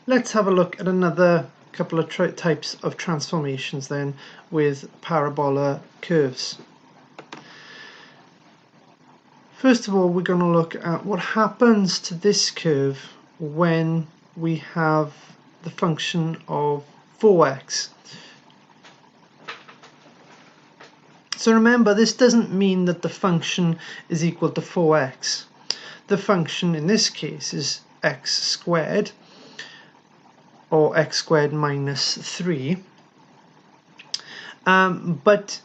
Let's have a look at another couple of types of transformations then with parabola curves. First of all, we're going to look at what happens to this curve when we have the function of 4x. So remember, this doesn't mean that the function is equal to 4x. The function in this case is x squared, or x squared minus 3. But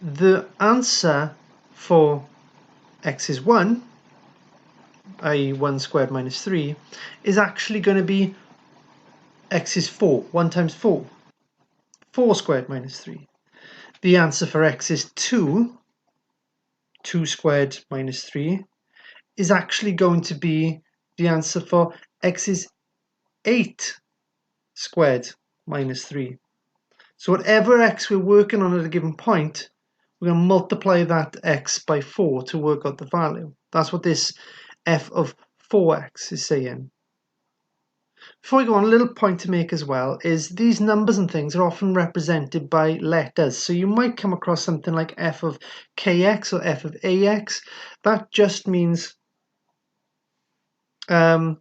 the answer for x is 1, i.e. 1 squared minus 3, is actually going to be x is 4, 1 times 4, 4 squared minus 3. The answer for x is 2, 2 squared minus 3, is actually going to be the answer for x is 8 squared minus 3. So whatever x we're working on at a given point, we're going to multiply that x by 4 to work out the value. That's what this f of 4x is saying. Before we go on, a little point to make as well is these numbers and things are often represented by letters. So you might come across something like f of kx or f of ax. That just means the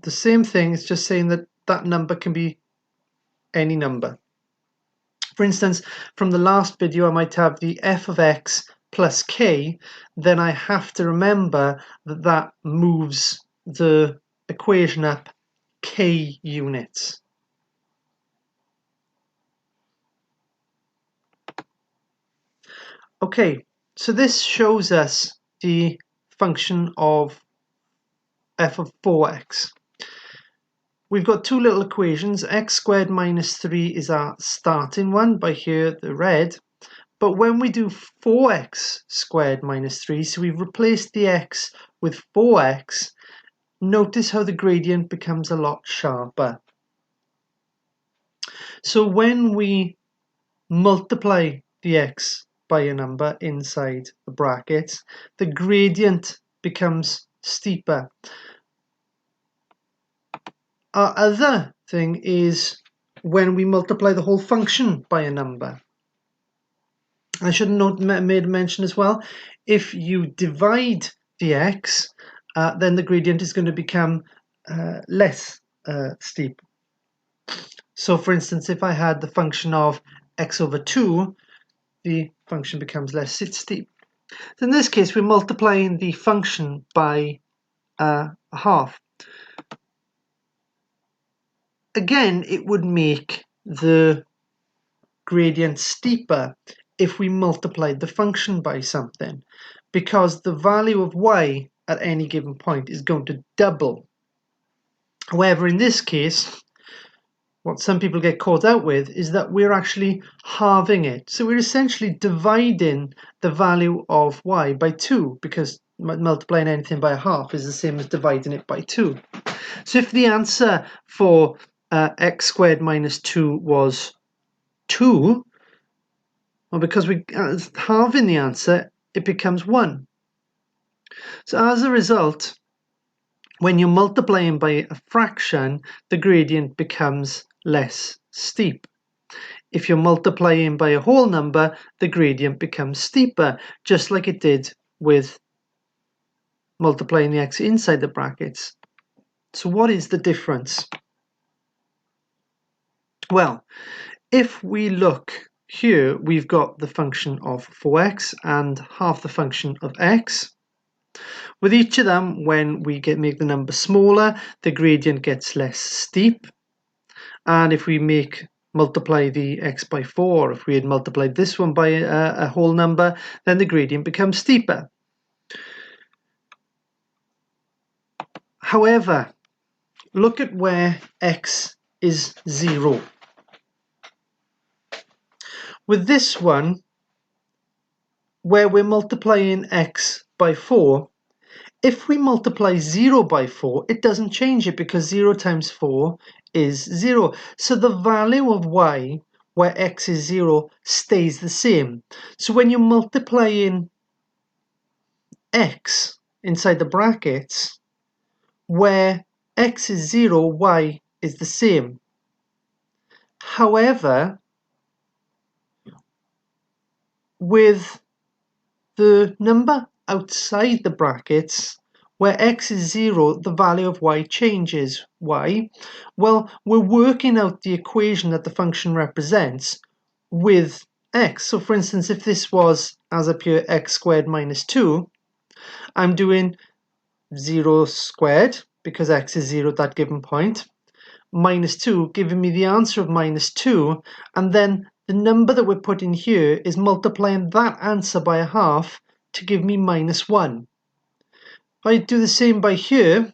same thing. It's just saying that that number can be any number. For instance, from the last video, I might have the f of x plus k. Then I have to remember that that moves the equation up k units. Okay, so this shows us the function of f of 4x. We've got two little equations. X squared minus 3 is our starting one, by here the red. But when we do 4x squared minus 3, so we've replaced the x with 4x, notice how the gradient becomes a lot sharper. So when we multiply the x by a number inside the brackets, the gradient becomes steeper. Our other thing is when we multiply the whole function by a number. I should have made mention as well, if you divide the x, then the gradient is going to become less steep. So for instance, if I had the function of x over 2, the function becomes less steep. So in this case, we're multiplying the function by a half. Again, it would make the gradient steeper if we multiplied the function by something, because the value of y at any given point is going to double. However, in this case, what some people get caught out with is that we're actually halving it. So we're essentially dividing the value of y by 2, because multiplying anything by a half is the same as dividing it by 2. So if the answer for x squared minus 2 was 2, well, because we halving the answer, it becomes 1. So as a result, when you're multiplying by a fraction, the gradient becomes less steep. If you're multiplying by a whole number, the gradient becomes steeper, just like it did with multiplying the x inside the brackets. So what is the difference? Well, if we look here, we've got the function of 4x and half the function of x. With each of them, when we make the number smaller, the gradient gets less steep. And if we multiply the x by 4, if we had multiplied this one by a whole number, then the gradient becomes steeper. However, look at where x is 0. With this one, where we're multiplying x by 4, if we multiply 0 by 4, it doesn't change it, because 0 times 4 is 0. So the value of y, where x is 0, stays the same. So when you're multiplying x inside the brackets, where x is 0, y is the same. However, with the number outside the brackets, where x is 0, the value of y changes. Why? Well, we're working out the equation that the function represents with x. So for instance, if this was, as up here, x squared minus 2, I'm doing 0 squared, because x is 0 at that given point, minus 2, giving me the answer of minus 2, and then the number that we're putting here is multiplying that answer by a half to give me minus 1. If I do the same by here,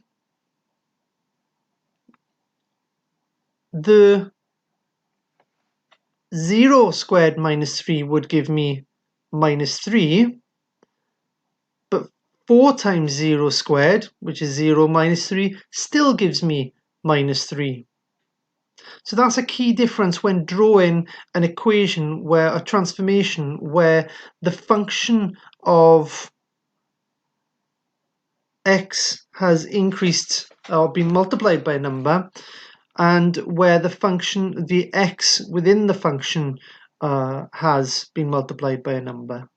the 0 squared minus 3 would give me minus 3, but 4 times 0 squared, which is 0 minus 3, still gives me minus 3. So that's a key difference when drawing an equation where a transformation where the function of x has increased or been multiplied by a number, and where the x within the function has been multiplied by a number.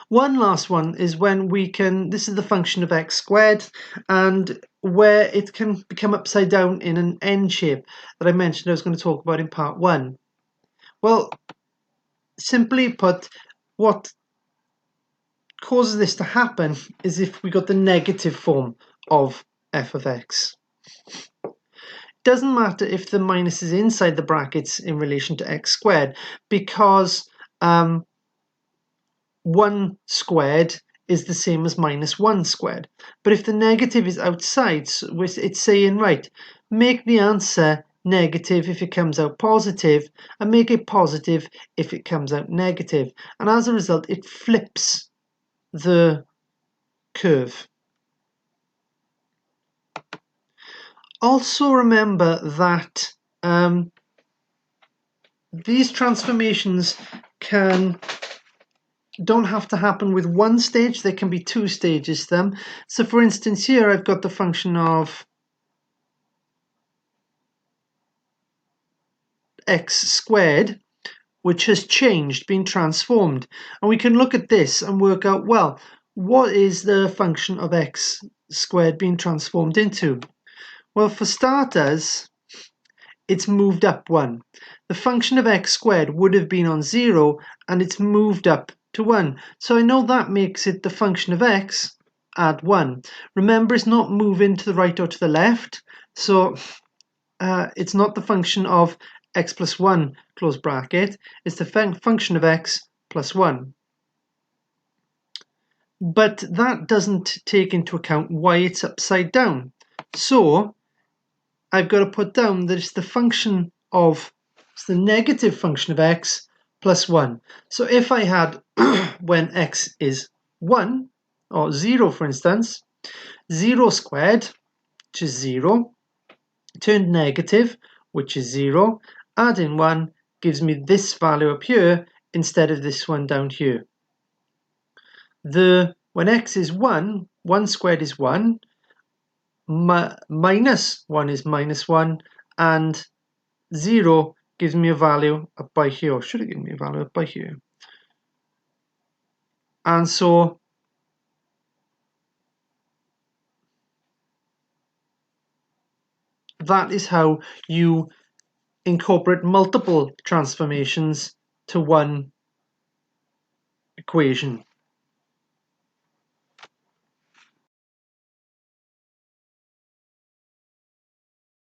One last one is when this is the function of x squared, and where it can become upside down in an n shape that I mentioned I was going to talk about in part 1. Well, simply put, what causes this to happen is if we got the negative form of f of x. It doesn't matter if the minus is inside the brackets in relation to x squared, because 1 squared is the same as minus 1 squared. But if the negative is outside, it's saying, right, make the answer negative if it comes out positive, and make it positive if it comes out negative. And as a result, it flips the curve. Also remember that these transformations don't have to happen with one stage, there can be 2 stages to them. So for instance, here I've got the function of x squared, which has changed, been transformed. And we can look at this and work out, well, what is the function of x squared being transformed into? Well, for starters, it's moved up 1. The function of x squared would have been on 0, and it's moved up to 1. So I know that makes it the function of x, add 1. Remember, it's not moving to the right or to the left, so it's not the function of x plus 1, close bracket. It's the function of x plus 1. But that doesn't take into account why it's upside down. So I've got to put down that it's the negative function of x plus 1. So if I had, when x is 1, or 0 for instance, 0 squared, which is 0, turned negative, which is 0, adding 1 gives me this value up here instead of this one down here. When x is 1, 1 squared is 1, minus 1 is minus 1, and 0 gives me a value up by here, or should have given me a value up by here. And so that is how you incorporate multiple transformations to one equation.